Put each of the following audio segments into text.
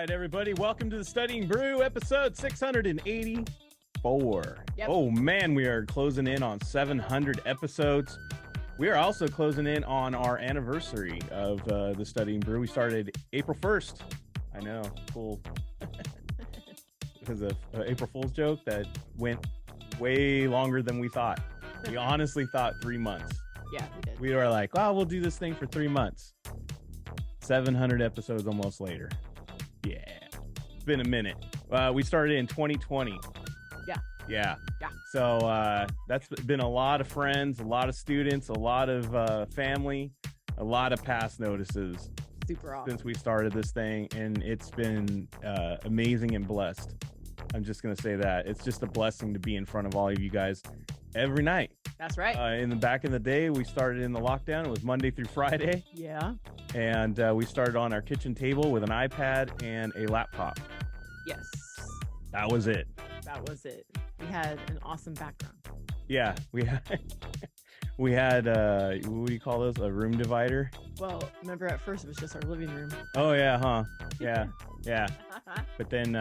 right, everybody. Welcome to the Studying Brew, episode 684. Yep. Oh, man, we are closing in on 700 episodes. We are also closing in on our anniversary of the Studying Brew. We started April 1st. I know, cool. Because of April Fool's joke that went way longer than we thought. We honestly thought 3 months. Yeah, we did. We were like, oh, we'll do this thing for 3 months. 700 episodes almost later. Yeah, it's been a minute. We started in 2020. Yeah. So that's been a lot of friends, a lot of students, a lot of family, a lot of pass notices. Super awesome. Since we started this thing, and it's been amazing and blessed. I'm just going to say that. It's just a blessing to be in front of all of you guys every night. That's right. In the back in the day, we started in the lockdown. It was Monday through Friday. Yeah. And we started on our kitchen table with an iPad and a laptop. Yes. That was it. That was it. We had an awesome background. Yeah, we had what do you call those? A room divider? Well, remember at first it was just our living room. Oh yeah, huh? Yeah. But then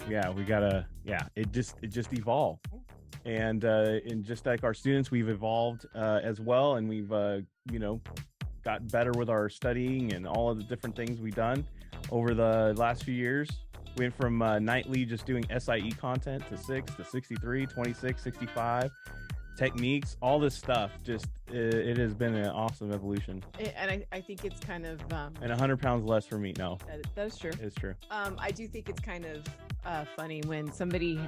it just evolved. And just like our students, we've evolved as well, and we've got better with our studying and all of the different things we've done over the last few years. We went from nightly just doing SIE content to 6 to 63, 26, 65 techniques, all this stuff. Just it has been an awesome evolution. And I think it's kind of and 100 pounds less for me. No, that is true. It's true. I do think it's kind of funny when somebody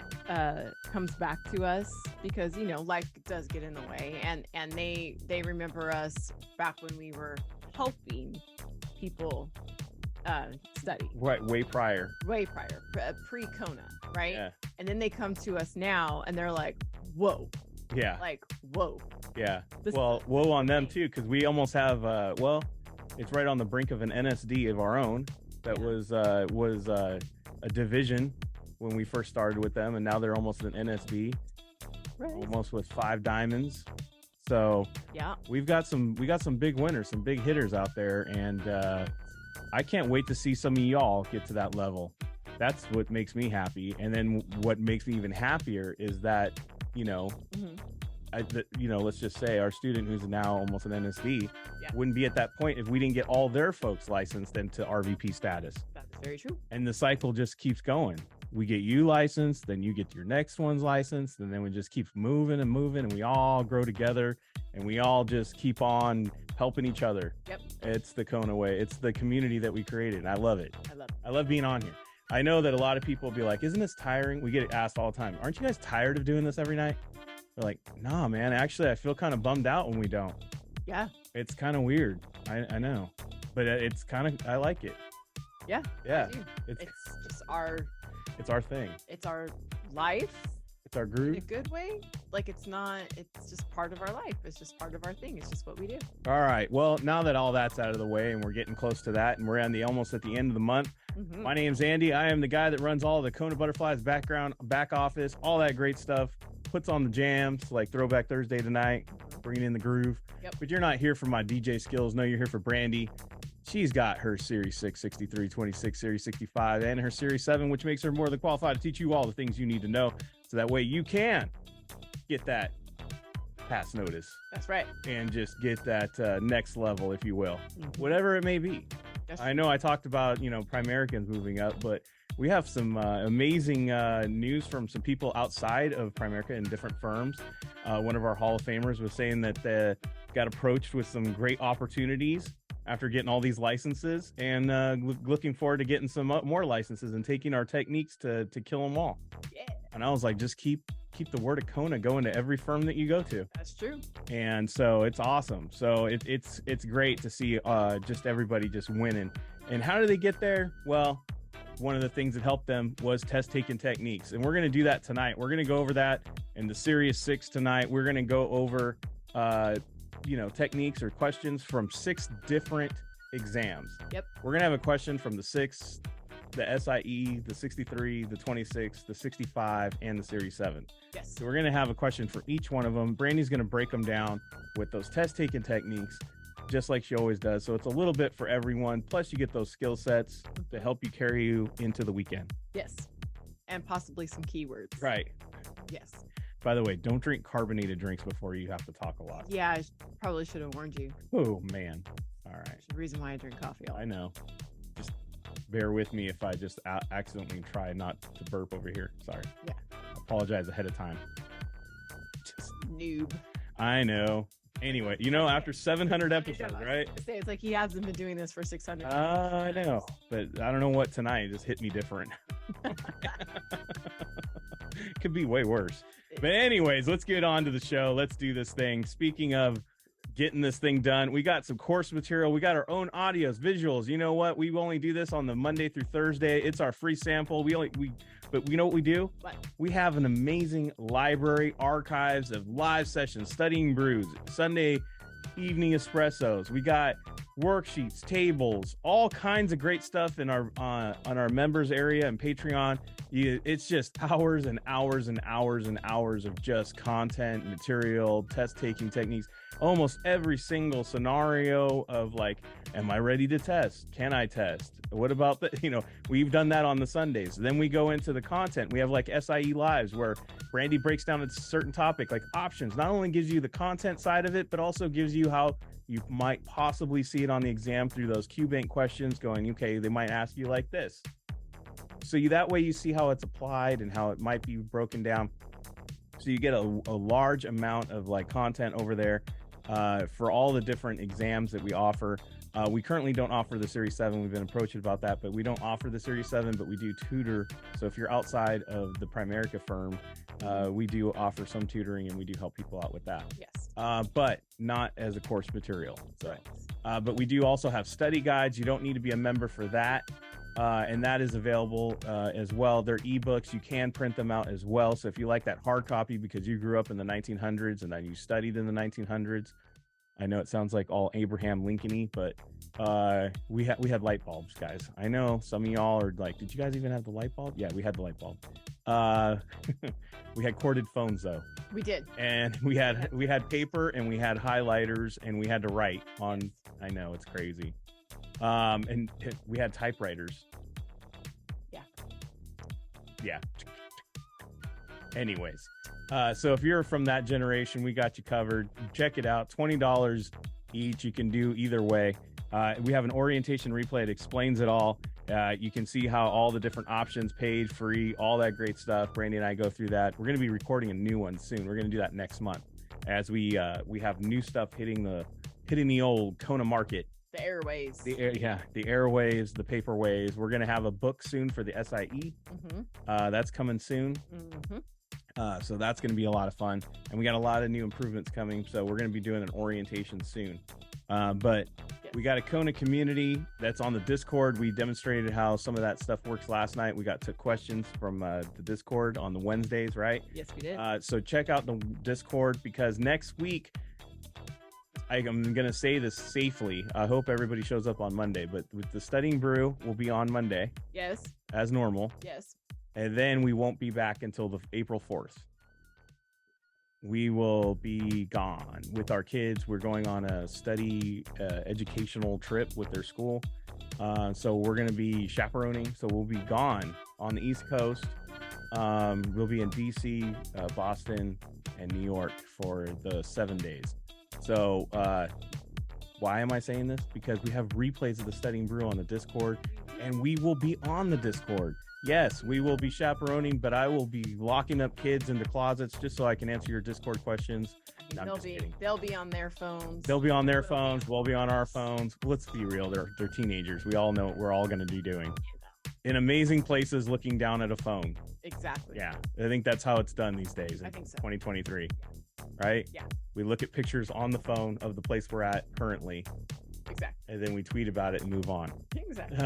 comes back to us, because life does get in the way, and they remember us back when we were helping people study. Right, way prior, pre-Kona, right? Yeah. And then they come to us now and they're like, whoa. Yeah. Like, whoa. Yeah. Well, whoa on them too, because we almost have it's right on the brink of an NSD of our own that was a division when we first started with them, and now they're almost an NSD, right? Almost with 5 diamonds. So yeah, we got some big winners, some big hitters out there, and I can't wait to see some of y'all get to that level. That's what makes me happy. And then what makes me even happier is that, let's just say our student who's now almost an NSD wouldn't be at that point if we didn't get all their folks licensed into RVP status. That is very true. And the cycle just keeps going. We get you licensed, then you get your next one's licensed, and then we just keep moving, and we all grow together, and we all just keep on helping each other. Yep. It's the Kona way. It's the community that we created, and I love it. I love being on here. I know that a lot of people will be like, isn't this tiring? We get it asked all the time. Aren't you guys tired of doing this every night? We're like, nah, man. Actually, I feel kind of bummed out when we don't. Yeah. It's kind of weird. I know. But it's kind of, I like it. Yeah. Yeah. It's just our... It's our thing. It's our life. It's our groove. In a good way. Like, it's just part of our life. It's just part of our thing. It's just what we do. All right. Well, now that all that's out of the way and we're getting close to that, and we're almost at the end of the month. Mm-hmm. My name's Andy. I am the guy that runs all the KonaButterflyz background, back office, all that great stuff. Puts on the jams like Throwback Thursday tonight, bringing in the groove. Yep. But you're not here for my DJ skills. No, you're here for Brandy. She's got her Series 6, 63, 26, Series 65, and her Series 7, which makes her more than qualified to teach you all the things you need to know, so that way you can get that pass notice. That's right. And just get that next level, if you will, whatever it may be. That's I know I talked about, Primericans moving up, but we have some amazing news from some people outside of Primerica in different firms. One of our Hall of Famers was saying that they got approached with some great opportunities after getting all these licenses, and looking forward to getting some more licenses and taking our techniques to kill them all. Yeah. And I was like, just keep the word of Kona going to every firm that you go to. That's true. And so it's awesome. So it's great to see just everybody just winning. And how do they get there? Well, one of the things that helped them was test taking techniques, and we're going to do that tonight. We're going to go over that in the Series 6 tonight. We're going to go over techniques or questions from 6 different exams. Yep. We're going to have a question from the 6, the SIE, the 63, the 26, the 65, and the Series 7. Yes. So we're going to have a question for each one of them. Brandy's going to break them down with those test taking techniques. just like she always does. So it's a little bit for everyone. Plus, you get those skill sets to help you carry you into the weekend. Yes. And possibly some keywords. Right. Yes. By the way, don't drink carbonated drinks before you have to talk a lot. Yeah, I probably should have warned you. Oh, man. All right. There's a reason why I drink coffee all I know. Just bear with me if I just accidentally try not to burp over here. Sorry. Yeah. Apologize ahead of time. Just noob. I know. Anyway, after 700 episodes, right? It's like he hasn't been doing this for 600. I know, but I don't know what tonight just hit me different. Could be way worse. But anyways, let's get on to the show. Let's do this thing. Speaking of getting this thing done, we got some course material. We got our own audios, visuals. You know what? We only do this on the Monday through Thursday. It's our free sample. But you know what we do? What? We have an amazing library, archives of live sessions, studying brews, Sunday evening espressos. We got worksheets, tables, all kinds of great stuff in our on our members area and Patreon. It's just hours and hours and hours and hours of just content, material, test taking techniques. Almost every single scenario of like, am I ready to test? Can I test? What about the, we've done that on the Sundays. Then we go into the content. We have like SIE Lives where Brandy breaks down a certain topic, like options. Not only gives you the content side of it, but also gives you how you might possibly see it on the exam through those Q-Bank questions going, okay, they might ask you like this. So that way you see how it's applied and how it might be broken down. So you get a large amount of like content over there for all the different exams that we offer. We currently don't offer the Series 7. We've been approached about that, but we don't offer the Series 7, but we do tutor. So if you're outside of the Primerica firm, we do offer some tutoring and we do help people out with that. Yes. But not as a course material. So, but we do also have study guides. You don't need to be a member for that. And that is available as well. They're ebooks. You can print them out as well. So if you like that hard copy because you grew up in the 1900s and then you studied in the 1900s, I know it sounds like all Abraham Lincoln-y, but we had light bulbs, guys. I know some of y'all are like, did you guys even have the light bulb? Yeah, we had the light bulb. We had corded phones though. We did. And we had paper and we had highlighters and we had to write on. I know, it's crazy. And we had typewriters. Yeah. Anyways, so if you're from that generation, we got you covered. Check it out. $20 each. You can do either way. We have an orientation replay that explains it all. You can see how all the different options, paid, free, all that great stuff. Brandy and I go through that. We're going to be recording a new one soon. We're going to do that next month as we have new stuff hitting the old Kona market. The airways. The airwaves, the paperways. We're going to have a book soon for the SIE. That's coming soon. So that's going to be a lot of fun. And we got a lot of new improvements coming. So we're going to be doing an orientation soon. But we got a Kona community that's on the Discord. We demonstrated how some of that stuff works last night. We took questions from the Discord on the Wednesdays, right? Yes, we did. So check out the Discord because next week, I'm going to say this safely. I hope everybody shows up on Monday, but with the Studying Brew will be on Monday. Yes. As normal. Yes. And then we won't be back until the April 4th. We will be gone with our kids. We're going on a study educational trip with their school. So we're going to be chaperoning. So we'll be gone on the East Coast. We'll be in DC, Boston, and New York for the 7 days. So why am I saying this? Because we have replays of the Studying Brew on the Discord, and we will be on the Discord. Yes, we will be chaperoning, but I will be locking up kids into closets just so I can answer your Discord questions. No, they'll be on their phones. They'll be on their phones. We'll be on our phones. Let's be real. They're teenagers. We all know what we're all going to be doing. In amazing places looking down at a phone. Exactly. Yeah, I think that's how it's done these days in I think so. 2023. Right? Yeah. We look at pictures on the phone of the place we're at currently. Exactly. And then we tweet about it and move on. Exactly.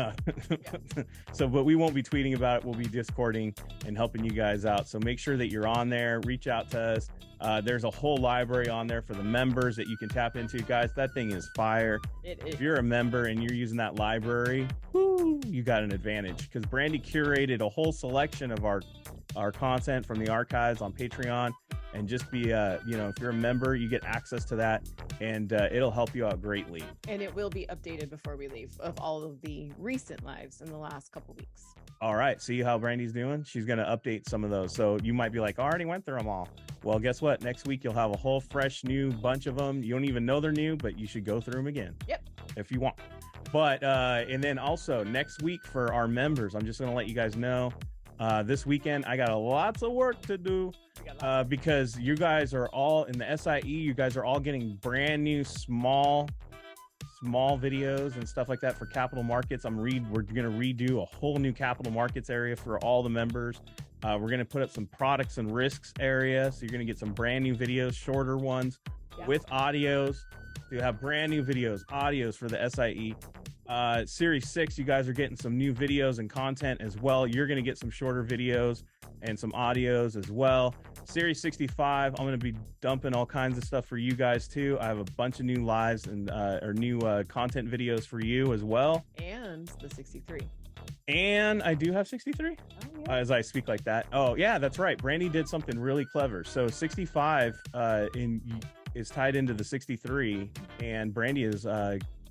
So, but we won't be tweeting about it. We'll be Discording and helping you guys out. So make sure that you're on there. Reach out to us. There's a whole library on there for the members that you can tap into. Guys, that thing is fire. It is. If you're a member and you're using that library, whoo, you got an advantage because Brandy curated a whole selection of our content from the archives on Patreon. and just be, if you're a member, you get access to that, and it'll help you out greatly. And it will be updated before we leave of all of the recent lives in the last couple weeks. All right. See how Brandy's doing? She's going to update some of those. So you might be like, I already went through them all. Well, guess what? Next week, you'll have a whole fresh new bunch of them. You don't even know they're new, but you should go through them again. Yep. If you want. But, and then also next week for our members, I'm just going to let you guys know, this weekend, I got lots of work to do, because you guys are all in the SIE. You guys are all getting brand new small videos and stuff like that for capital markets. We're going to redo a whole new capital markets area for all the members. We're going to put up some products and risks area. So you're going to get some brand new videos, shorter ones with audios. So you have brand new audios for the SIE. Series 6, you guys are getting some new videos and content as well. You're going to get some shorter videos and some audios as well. Series 65, I'm going to be dumping all kinds of stuff for you guys too. I have a bunch of new lives and or new content videos for you as well. And the 63. And I do have 63 as I speak like that. Oh yeah, that's right. Brandy did something really clever. So 65 is tied into the 63, and Brandy is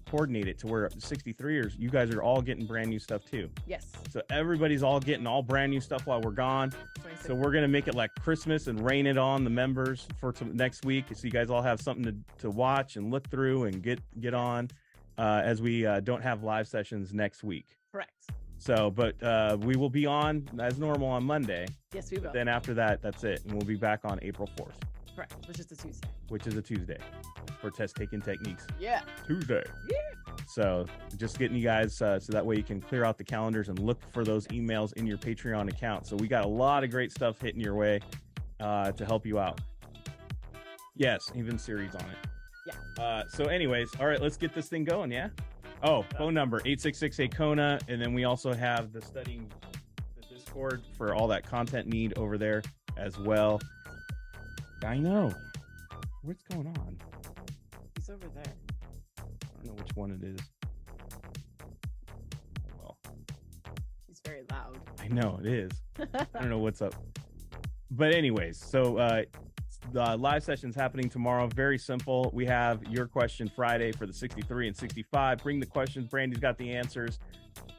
coordinated to where 63ers, you guys are all getting brand new stuff too. Yes. So everybody's all getting all brand new stuff while we're gone. 26. So we're going to make it like Christmas and rain it on the members for next week. So you guys all have something to watch and look through and get on as we don't have live sessions next week. Correct. So, but we will be on as normal on Monday. Yes, we will. Then after that, that's it. And we'll be back on April 4th. Correct. Which is a Tuesday. Which is a Tuesday for test taking techniques. Yeah. Tuesday. Yeah. So just getting you guys so that way you can clear out the calendars and look for those emails in your Patreon account. So we got a lot of great stuff hitting your way to help you out. Yes, even series on it. Yeah. So anyways, all right, let's get this thing going. Yeah. Oh, phone number 866-8KONA. And then we also have the Discord for all that content need over there as well. I know. What's going on? He's over there. I don't know which one it is. Oh, well. He's very loud. I know it is. I don't know what's up. But anyways, so the live session's happening tomorrow. Very simple. We have your question Friday for the 63 and 65. Bring the questions. Brandy's got the answers.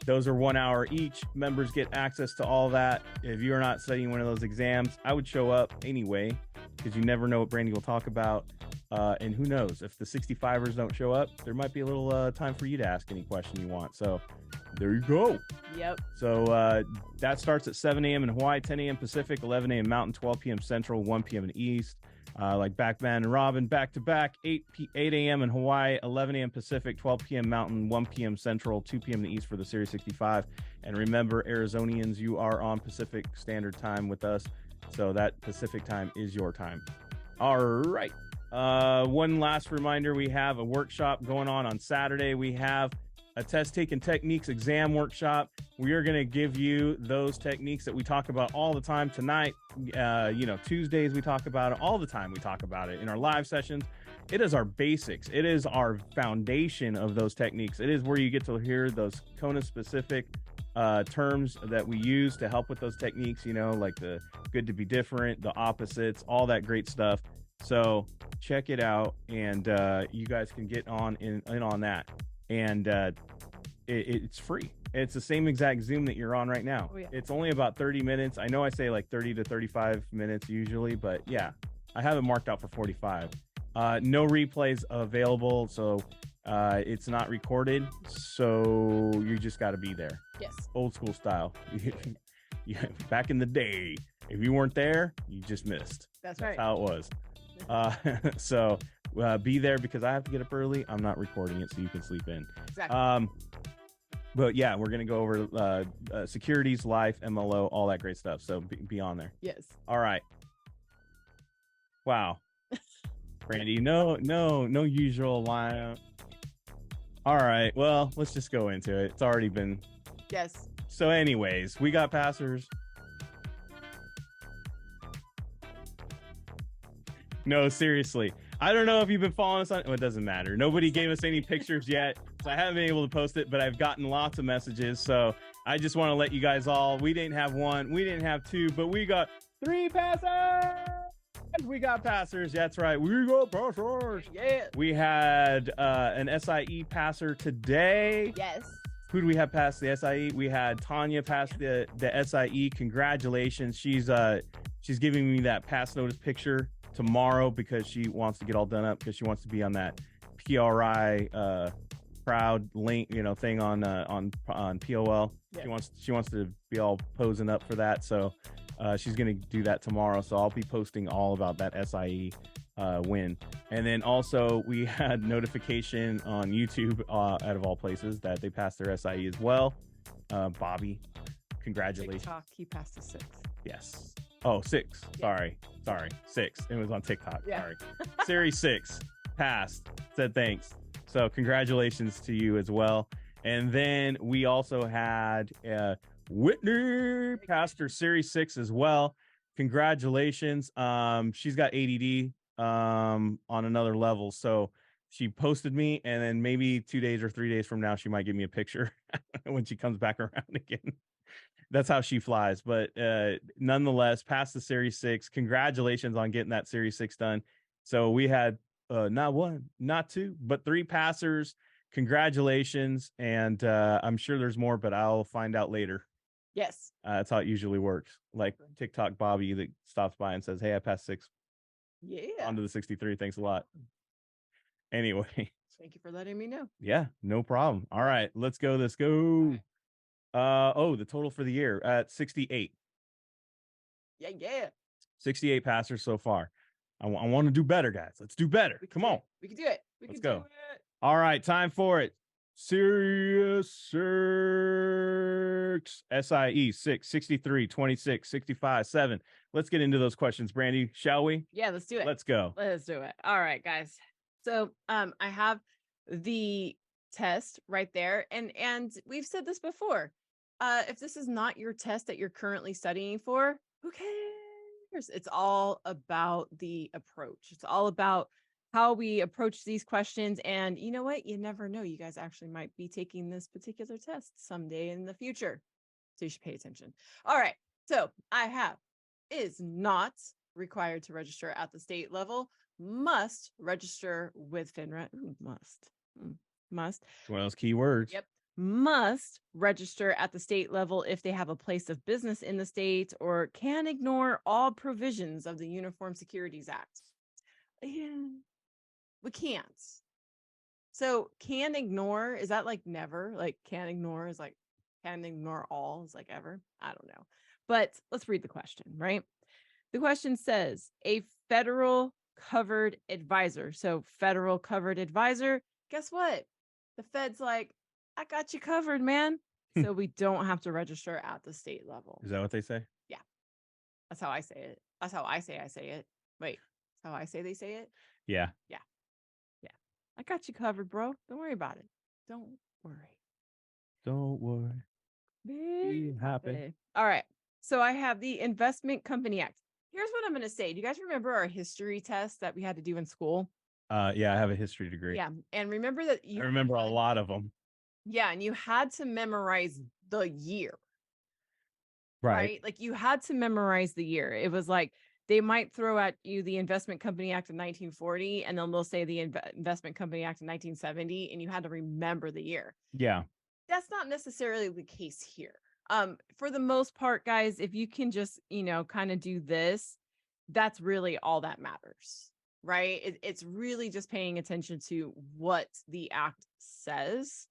Those are 1 hour each. Members get access to all that. If you're not studying one of those exams, I would show up anyway, because you never know what Brandy will talk about. And who knows, if the 65ers don't show up, there might be a little time for you to ask any question you want. So there you go. Yep. So that starts at 7 a.m. in Hawaii, 10 a.m. Pacific, 11 a.m. Mountain, 12 p.m. Central, 1 p.m. in East. Like Batman and Robin, back to back, 8 a.m. in Hawaii, 11 a.m. Pacific, 12 p.m. Mountain, 1 p.m. Central, 2 p.m. in the East for the Series 65. And remember, Arizonians, you are on Pacific Standard Time with us. So that Pacific time is your time. All right. One last reminder, we have a workshop going on Saturday. We have a test taking techniques exam workshop. We are going to give you those techniques that we talk about all the time tonight. Tuesdays we talk about it all the time. We talk about it in our live sessions. It is our basics. It is our foundation of those techniques. It is where you get to hear those Kona specific terms that we use to help with those techniques, like the good to be different, the opposites, all that great stuff. So check it out, and you guys can get in on that. And it's free. It's the same exact Zoom that you're on right now. Oh, yeah. It's only about 30 minutes. I know I say like 30 to 35 minutes usually, but yeah, I have it marked out for 45. No replays available, so it's not recorded. So you just got to be there. Yes. Old school style. Back in the day, if you weren't there, you just missed. That's right. How it was. So be there, because I have to get up early. I'm not recording it, so you can sleep in. Exactly. But yeah, we're going to go over securities, life, MLO, all that great stuff. So be on there. Yes. All right. Wow. Brandy, no usual line. All right. Well, let's just go into it. It's already been. Yes. So anyways, we got passers. No, seriously. I don't know if you've been following us on. Well, it doesn't matter. Nobody gave us any pictures yet, so I haven't been able to post it, but I've gotten lots of messages. So I just want to let you guys all. We didn't have one, we didn't have two, but we got 3 passers. We got passers. That's right. We got passers. Yeah. We had an SIE passer today. Yes. Who do we have pass the SIE? We had Tanya pass the SIE. Congratulations. She's giving me that pass notice picture tomorrow because she wants to get all done up because she wants to be on that PRI crowd link, thing on POL. Yeah. She wants to be all posing up for that. So she's going to do that tomorrow. So I'll be posting all about that SIE win. And then also we had notification on YouTube out of all places that they passed their SIE as well. Bobby, congratulations. TikTok, he passed a 6. Yes. Oh, 6. Yeah. Sorry. 6. It was on TikTok. Yeah. Sorry. Series 6 passed. Said thanks. So congratulations to you as well. And then we also had Whitney passed her Series 6 as well. Congratulations. She's got ADD on another level. So she posted me, and then maybe 2 days or 3 days from now, she might give me a picture when she comes back around again. That's how she flies. But nonetheless, past the Series 6. Congratulations on getting that Series 6 done. So we had not 1, not 2, but 3 passers. Congratulations. And I'm sure there's more, but I'll find out later. Yes. That's how it usually works. Like TikTok Bobby that stops by and says, hey, I passed 6. Yeah. Onto the 63. Thanks a lot. Anyway. Thank you for letting me know. Yeah, no problem. All right, let's go. Let's go. Right. The total for the year at 68. Yeah. 68 passers so far. I want to do better, guys. Let's do better. Come on. We can do it. Let's go. All right, time for it. Series 6. SIE 6, 63, 26, 65, 7. Let's get into those questions, Brandy, shall we? Yeah, let's do it. Let's go. Let's do it. All right, guys. So I have the test right there. And we've said this before. If this is not your test that you're currently studying for, who cares? It's all about the approach. It's all about how we approach these questions. And you know what? You never know. You guys actually might be taking this particular test someday in the future. So you should pay attention. All right. So I have is not required to register at the state level, must register with FINRA. Ooh, must. One of those keywords. Yep. Must register at the state level if they have a place of business in the state, or can ignore all provisions of the Uniform Securities Act. Yeah. We can't. So can ignore, is that like never? Like can ignore is like can ignore all is like ever? I don't know. But let's read the question, right? The question says a federal covered advisor. So federal covered advisor, guess what? The Fed's like, I got you covered, man. So we don't have to register at the state level. Is that what they say? Yeah. That's how I say it. That's how I say it. Wait, that's how I say they say it? Yeah. I got you covered, bro. Don't worry about it. Don't worry. Be happy. All right. So I have the Investment Company Act. Here's what I'm going to say. Do you guys remember our history test that we had to do in school? Yeah, I have a history degree. Yeah. And remember that I remember a lot of them. Yeah. And you had to memorize the year. Right. Like you had to memorize the year. It was like, they might throw at you the Investment Company Act of 1940, and then they'll say the Investment Company Act of 1970, and you had to remember the year. Yeah. That's not necessarily the case here. For the most part, guys, if you can just, kind of do this, that's really all that matters, right? It's really just paying attention to what the act says,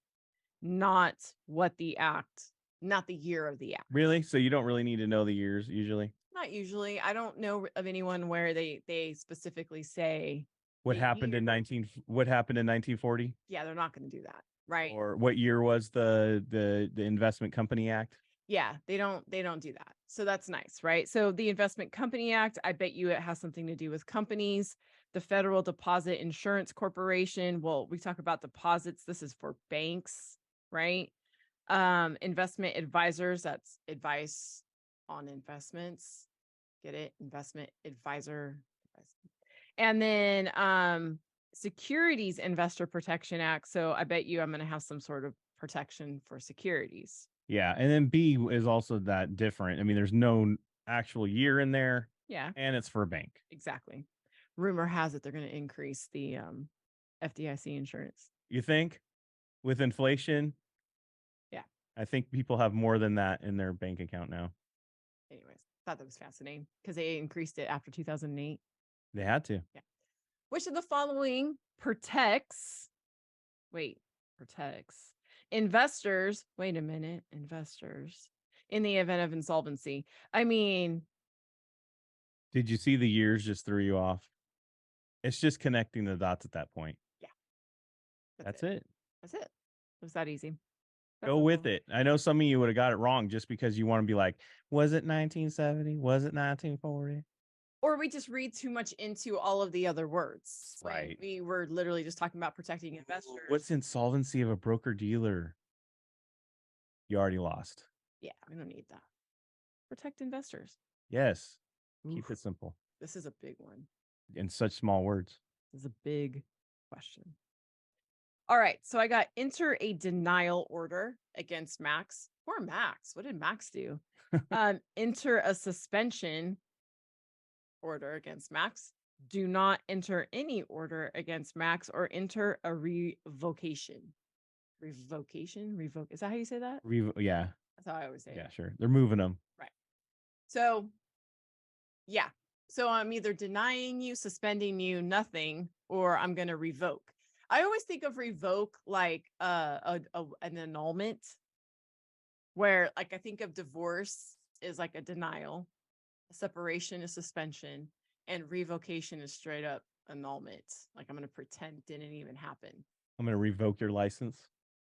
not what the act, not the year of the act. Really? So you don't really need to know the years usually? Not usually. I don't know of anyone where they specifically say what happened in 1940. Yeah, they're not going to do that, right? Or what year was the Investment Company Act? Yeah, they don't do that. So that's nice, right? So the Investment Company Act, I bet you it has something to do with companies. The Federal Deposit Insurance Corporation, well, we talk about deposits. This is for banks, right? Investment advisors, that's advice on investments. Get it? Investment advisor. And then Securities Investor Protection Act. So I bet you I'm going to have some sort of protection for securities. Yeah. And then B is also that different. I mean, there's no actual year in there. Yeah, and it's for a bank. exactly. Rumor has it they're going to increase the FDIC insurance. You think with inflation? Yeah. I think people have more than that in their bank account now. Anyways, thought that was fascinating because they increased it after 2008. They had to. Yeah. Which of the following protects investors? Wait a minute, investors in the event of insolvency. I mean, Did you see the years just threw you off? It's just connecting the dots at that point. yeah, That's it. That's it. It was that easy. Go with it. I know some of you would have got it wrong just because you want to be like, was it 1970? Was it 1940? Or we just read too much into all of the other words. Right. We were literally just talking about protecting investors. What's insolvency of a broker dealer? You already lost. Yeah, we don't need that. Protect investors. Yes. Oof. Keep it simple. This is a big one. In such small words. This is a big question. All right. So I got enter a denial order against Max. Poor Max. What did Max do? Enter a suspension order against Max. Do not enter any order against Max or enter a revocation. Revoke. Is that how you say that? Yeah. That's how I always say it. Yeah, sure. They're moving them. Right. So, yeah. So I'm either denying you, suspending you, nothing, or I'm going to revoke. I always think of revoke like an annulment, where like I think of divorce is like a denial, separation is suspension, and revocation is straight up annulment. Like I'm going to pretend didn't even happen. I'm going to revoke your license.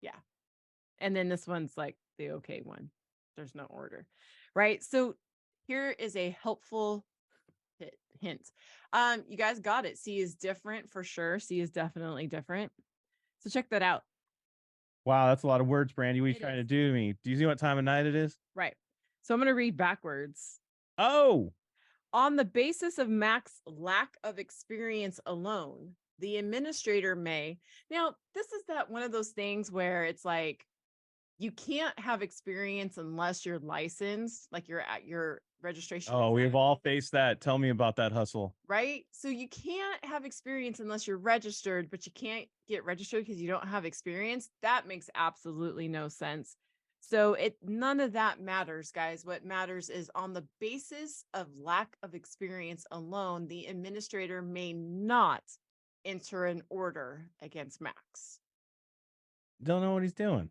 Yeah. And then this one's like the okay one. There's no order, right? So here is a helpful hint. You guys got it. C is different for sure. C is definitely different. So check that out. Wow, that's a lot of words, Brandy. What are you trying to do to me? Do you see what time of night it is? Right. So I'm going to read backwards. Oh. On the basis of Mac's lack of experience alone, the administrator may. Now, this is that one of those things where it's like you can't have experience unless you're licensed, like you're at your registration. Oh, we've all faced that. Tell me about that hustle. Right? So you can't have experience unless you're registered, but you can't get registered because you don't have experience. That makes absolutely no sense. So none of that matters, guys. What matters is on the basis of lack of experience alone, the administrator may not enter an order against Max. Don't know what he's doing.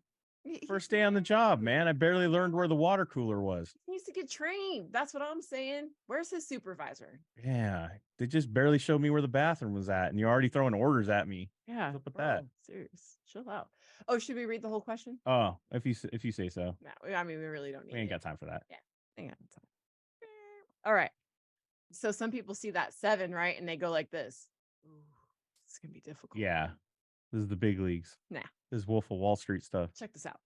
First day on the job, man. I barely learned where the water cooler was. He needs to get trained. That's what I'm saying. Where's his supervisor? Yeah, they just barely showed me where the bathroom was at, and you're already throwing orders at me. Yeah, what's up with that? Serious, chill out. Oh, should we read the whole question? Oh, if you say so. No, I mean we really don't need. We ain't got time for that. Yeah, ain't got time. All right. So some people see that 7, right, and they go like this. Ooh, it's gonna be difficult. Yeah, this is the big leagues. Nah, this is Wolf of Wall Street stuff. Check this out.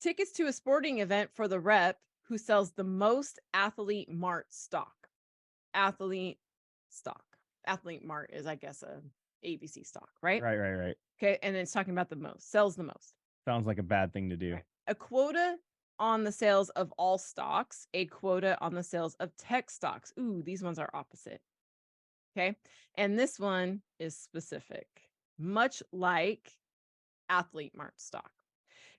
Tickets to a sporting event for the rep who sells the most Athlete Mart stock. Athlete Mart is, I guess, a ABC stock, right? Right. Okay, and it's talking about the most, sells the most. Sounds like a bad thing to do. Right. A quota on the sales of all stocks, a quota on the sales of tech stocks. Ooh, these ones are opposite. Okay, and this one is specific, much like Athlete Mart stock.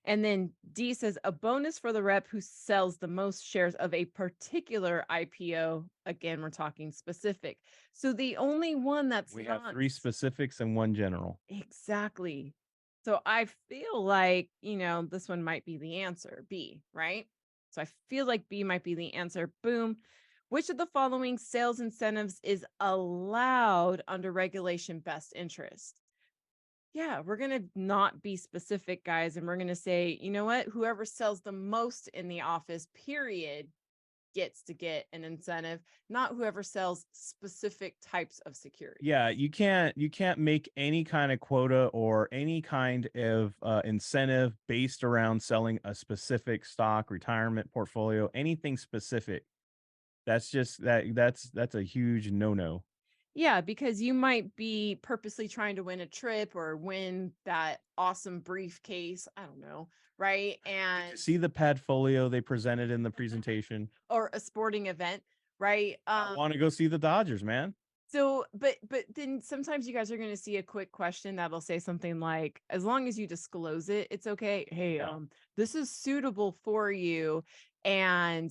And then D says a bonus for the rep who sells the most shares of a particular IPO. Again, we're talking specific. So the only one we have 3 specifics and 1 general. Exactly. So I feel like, this one might be the answer, B, right? So I feel like B might be the answer. Boom. Which of the following sales incentives is allowed under regulation best interest? Yeah, we're going to not be specific, guys. And we're going to say, you know what? Whoever sells the most in the office, period, gets to get an incentive, not whoever sells specific types of security. Yeah, you can't make any kind of quota or any kind of incentive based around selling a specific stock, retirement portfolio, anything specific. That's just that's a huge no-no. Yeah, because you might be purposely trying to win a trip or win that awesome briefcase. I don't know, right? And see the Padfolio they presented in the presentation, or a sporting event, right? I want to go see the Dodgers, man. So, but then sometimes you guys are going to see a quick question that'll say something like, as long as you disclose it, it's okay. Hey, Yeah. this is suitable for you. And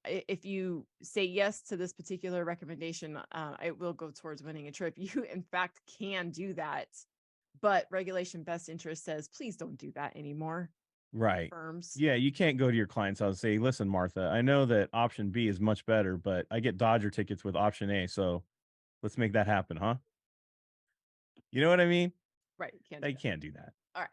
if you say yes to this particular recommendation, it will go towards winning a trip. You, in fact, can do that. But regulation best interest says, please don't do that anymore. Right. Firms. Yeah, you can't go to your client's house and say, listen, Martha, I know that option B is much better, but I get Dodger tickets with option A, so let's make that happen, huh? You know what I mean? Right. Can't do They that. can't do that. All right.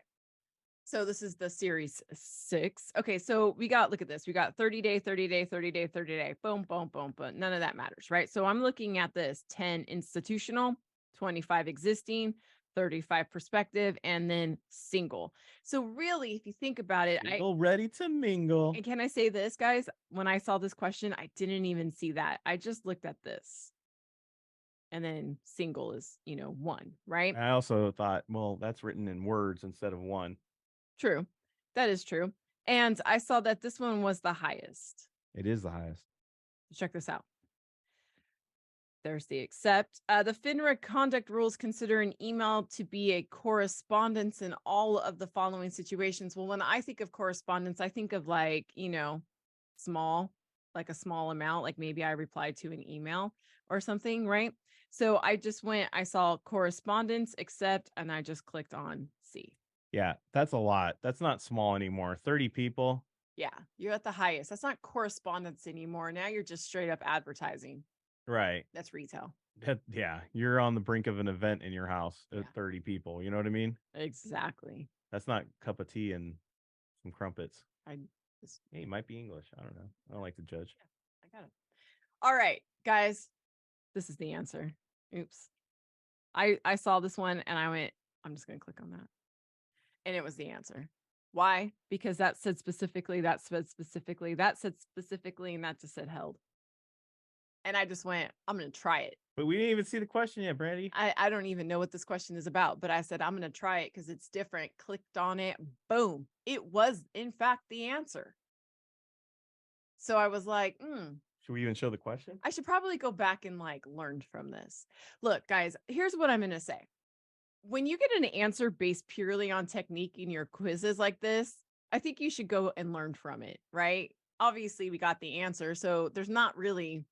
So this is the series 6. Okay, so we got, look at this. We got 30 day, 30 day, 30 day, 30 day. Boom, boom, boom, boom. None of that matters, right? So I'm looking at this 10 institutional, 25 existing, 35 prospective, and then single. So really, if you think about it, Single, ready to mingle. and can I say this, guys? When I saw this question, I didn't even see that. I just looked at this. And then single is, 1, right? I also thought, well, that's written in words instead of one. True. That is true. And I saw that this one was the highest. It is the highest. Check this out. There's the accept. The FINRA conduct rules consider an email to be a correspondence in all of the following situations. Well, when I think of correspondence, I think of like, small, like a small amount, like maybe I replied to an email or something, right? So I saw correspondence, accept, and I just clicked on C. Yeah, that's a lot. That's not small anymore. 30 people. Yeah, you're at the highest. That's not correspondence anymore. Now you're just straight up advertising. Right. That's retail. Yeah, you're on the brink of an event in your house at Yeah. 30 people. You know what I mean? Exactly. That's not a cup of tea and some crumpets. Hey, it might be English. I don't know. I don't like to judge. Yeah, I got it. All right, guys. This is the answer. Oops. I saw this one and I went, I'm just going to click on that. And it was the answer. Why? Because that said specifically, that said specifically, that said specifically, and that just said held. And I just went, I'm going to try it. But we didn't even see the question yet, Brandy. I don't even know what this question is about, but I said, I'm going to try it because it's different. Clicked on it. Boom. It was, in fact, the answer. So I was like, Should we even show the question? I should probably go back and learn from this. Look, guys, here's what I'm going to say. When you get an answer based purely on technique in your quizzes like this, I think you should go and learn from it, right? Obviously, we got the answer, so there's not really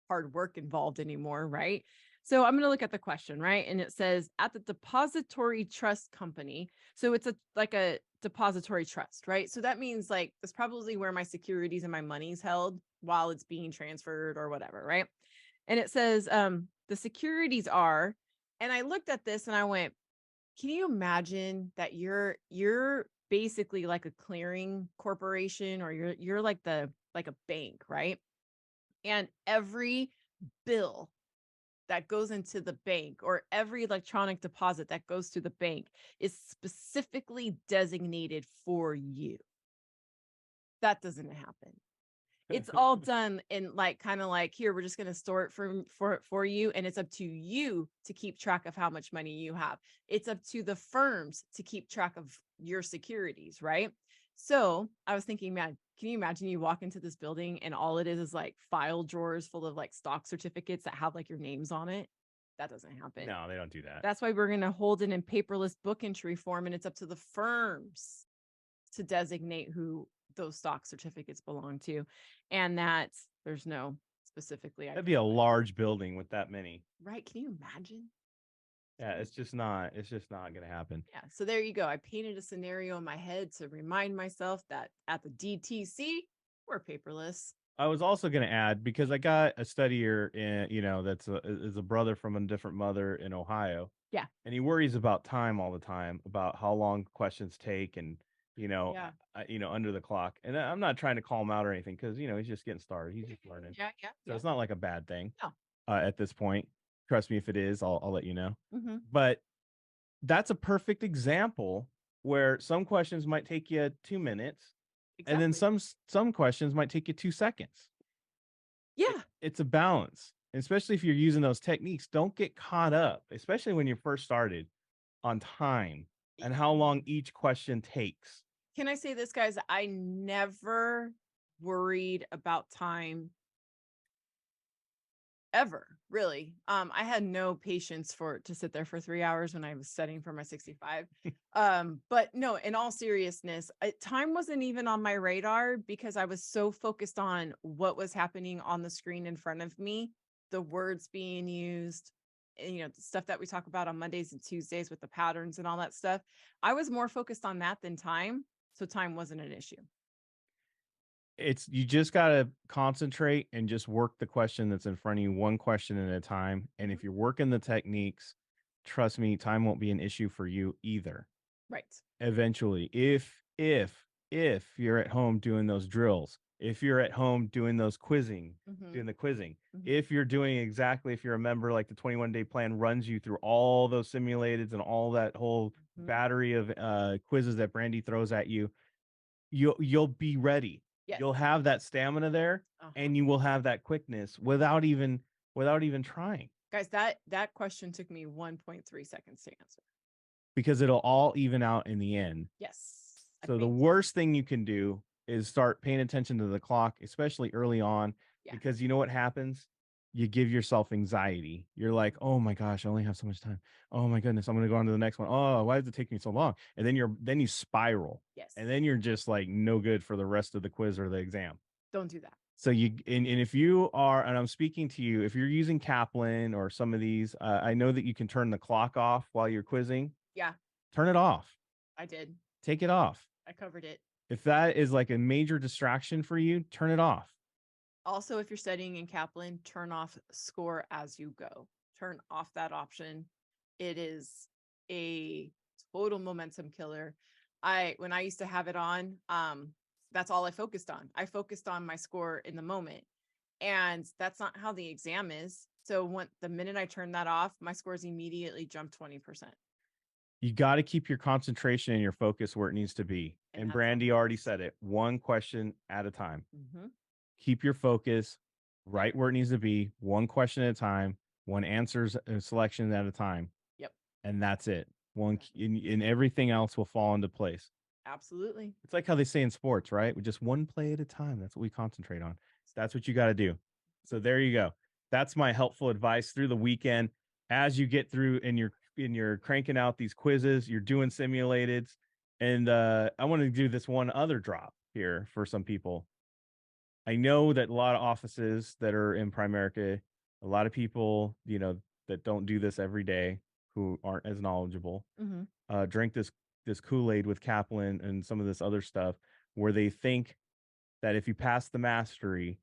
hard work involved anymore, right? So I'm going to look at the question, right? And it says at the depository trust company. So it's like a depository trust, right? So that means that's probably where my securities and my money's held while it's being transferred or whatever, right? And it says the securities are, and I looked at this and I went, can you imagine that you're basically like a clearing corporation, or you're like a bank, right? And every bill that goes into the bank, or every electronic deposit that goes to the bank, is specifically designated for you. That doesn't happen. It's all done in kind of like, here, we're just going to store it for you. And it's up to you to keep track of how much money you have. It's up to the firms to keep track of your securities, right? So I was thinking, man, can you imagine you walk into this building and all it is file drawers full of stock certificates that have your names on it? That doesn't happen. No, they don't do that. That's why we're going to hold it in paperless book entry form. And it's up to the firms to designate who those stock certificates belong to, and that there's no specifically. That'd be a large building with that many. Right? Can you imagine? Yeah, it's just not going to happen. Yeah. So there you go. I painted a scenario in my head to remind myself that at the DTC, we're paperless. I was also going to add, because I got a studier that's is a brother from a different mother in Ohio. Yeah. And he worries about time all the time, about how long questions take, and under the clock. And I'm not trying to call him out or anything, because he's just getting started. He's just learning. Yeah. So it's not like a bad thing. No. At this point, trust me, if it is, I'll let you know. Mm-hmm. But that's a perfect example where some questions might take you 2 minutes. Exactly. And then some questions might take you 2 seconds. Yeah. It's a balance. And especially if you're using those techniques, don't get caught up, especially when you first started, on time and how long each question takes. Can I say this, guys? I never worried about time ever, really. I had no patience to sit there for 3 hours when I was studying for my 65. But no, in all seriousness, time wasn't even on my radar because I was so focused on what was happening on the screen in front of me, the words being used, and, the stuff that we talk about on Mondays and Tuesdays with the patterns and all that stuff. I was more focused on that than time, so time wasn't an issue. You just got to concentrate and just work the question that's in front of you, one question at a time. And if you're working the techniques, trust me, time won't be an issue for you either. Right. Eventually, if you're at home doing those drills, if you're at home doing those quizzing, doing the quizzing, if you're doing exactly, if you're a member, like the 21-day plan runs you through all those simulateds and all that whole battery of quizzes that Brandy throws at you, you'll be ready. Yes. You'll have that stamina there, and you will have that quickness without even trying. Guys, that question took me 1.3 seconds to answer. Because it'll all even out in the end. Yes. So the worst thing you can do is start paying attention to the clock, especially early on, because you know what happens? You give yourself anxiety. You're like, oh my gosh, I only have so much time. Oh my goodness, I'm going to go on to the next one. Oh, why does it take me so long? And then you spiral. Yes. And then you're just like no good for the rest of the quiz or the exam. Don't do that. So and if you are, and I'm speaking to you, if you're using Kaplan or some of these, I know that you can turn the clock off while you're quizzing. Yeah. Turn it off. I did. Take it off. I covered it. If that is like a major distraction for you, turn it off. Also, if you're studying in Kaplan, turn off score as you go. Turn off that option. It is a total momentum killer. When I used to have it on, that's all I focused on. I focused on my score in the moment. And that's not how the exam is. So the minute I turned that off, my scores immediately jumped 20%. You got to keep your concentration and your focus where it needs to be. And Brandy already said it, one question at a time. Keep your focus right where it needs to be, one question at a time, one answers selection at a time. Yep. And that's it. And everything else will fall into place. Absolutely. It's like how they say in sports, right? With just one play at a time. That's what we concentrate on. That's what you got to do. So there you go. That's my helpful advice through the weekend. As you get through and you're cranking out these quizzes, you're doing simulateds. And I want to do this one other drop here for some people. I know that a lot of offices that are in Primerica, a lot of people, that don't do this every day, who aren't as knowledgeable, drink this Kool-Aid with Kaplan and some of this other stuff, where they think that if you pass the mastery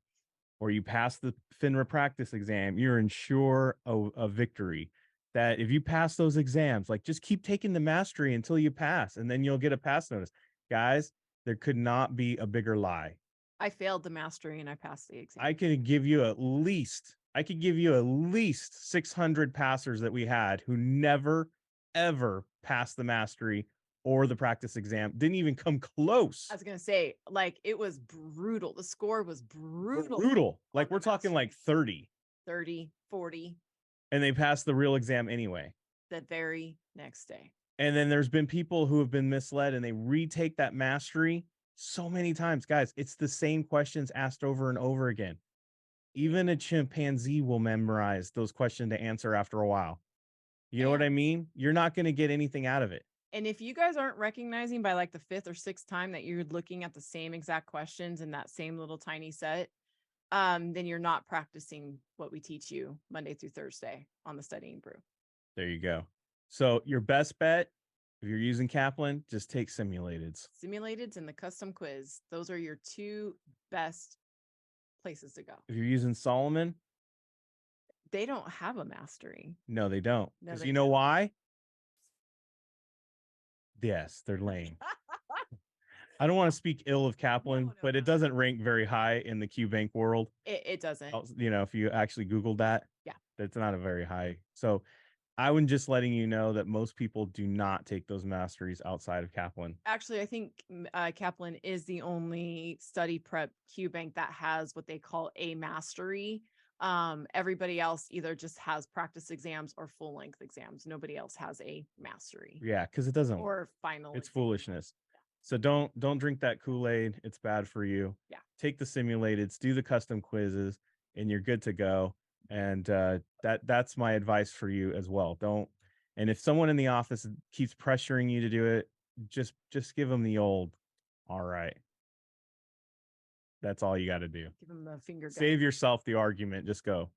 or you pass the FINRA practice exam, you're ensure a victory. That if you pass those exams, like just keep taking the mastery until you pass, and then you'll get a pass notice. Guys, there could not be a bigger lie. I failed the mastery and I passed the exam. I could give you at least 600 passers that we had who never, ever passed the mastery or the practice exam. Didn't even come close. I was going to say, like, it was brutal. The score was brutal. Brutal. Like, we're talking like 30. 30, 40. And they passed the real exam anyway. The very next day. And then there's been people who have been misled and they retake that mastery so many times. Guys, it's the same questions asked over and over again. Even a chimpanzee will memorize those questions to answer after a while. You know what I mean? You're not going to get anything out of it. And if you guys aren't recognizing by like the 5th or 6th time that you're looking at the same exact questions in that same little tiny set, then you're not practicing what we teach you Monday through Thursday on the Studying Brew. There you go. So your best bet, if you're using Kaplan, just take simulateds. Simulateds and the custom quiz. Those are your 2 best places to go. If you're using Solomon, they don't have a mastery. No, they don't. Because you know why? Yes, they're lame. I don't want to speak ill of Kaplan, but it doesn't rank very high in the QBank world. It doesn't. If you actually Googled that, it's not a very high. So I was just letting you know that most people do not take those masteries outside of Kaplan. Actually, I think Kaplan is the only study prep QBank that has what they call a mastery. Everybody else either just has practice exams or full length exams. Nobody else has a mastery. Yeah, because it doesn't. Or final. It's foolishness. So don't drink that Kool-Aid. It's bad for you. Yeah. Take the simulateds, do the custom quizzes, and you're good to go. And that's my advice for you as well. Don't. And if someone in the office keeps pressuring you to do it, just give them the old, all right. That's all you got to do. Give them the finger gun. Save yourself the argument. Just go.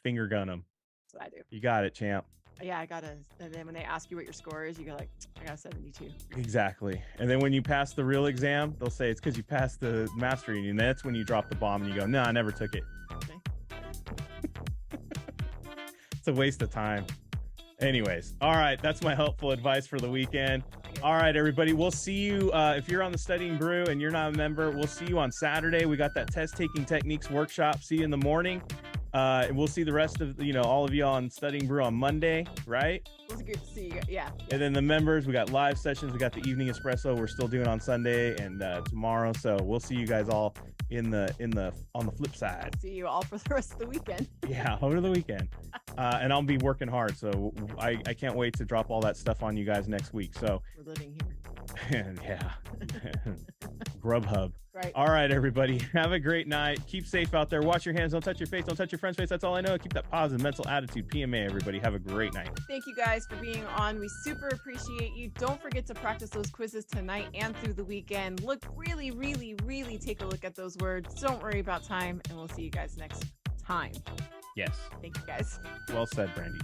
Finger gun them. That's what I do. You got it, champ. Yeah, I got a. And then when they ask you what your score is, you go like, I got 72. Exactly. And then when you pass the real exam, they'll say it's because you passed the mastery. And that's when you drop the bomb and you go, no, I never took it. Okay. It's a waste of time. Anyways, all right, that's my helpful advice for the weekend. All right, everybody, we'll see you if you're on the Studying Brew and you're not a member. We'll see you on Saturday. We got that test taking techniques workshop. See you in the morning. And we'll see the rest of all of you on Studying Brew on Monday, right? It was good to see you. Yeah. And then the members, we got live sessions. We got the evening espresso. We're still doing on Sunday and tomorrow. So we'll see you guys all on the flip side. See you all for the rest of the weekend. Yeah, over the weekend. And I'll be working hard. So I can't wait to drop all that stuff on you guys next week. So we're living here. And yeah. Grubhub. Right. All right, everybody. Have a great night. Keep safe out there. Wash your hands. Don't touch your face. Don't touch your friend's face. That's all I know. Keep that positive mental attitude. PMA, everybody. Have a great night. Thank you guys for being on. We super appreciate you. Don't forget to practice those quizzes tonight and through the weekend. Look, really, really, really take a look at those words. Don't worry about time. And we'll see you guys next time. Yes. Thank you, guys. Well said, Brandy.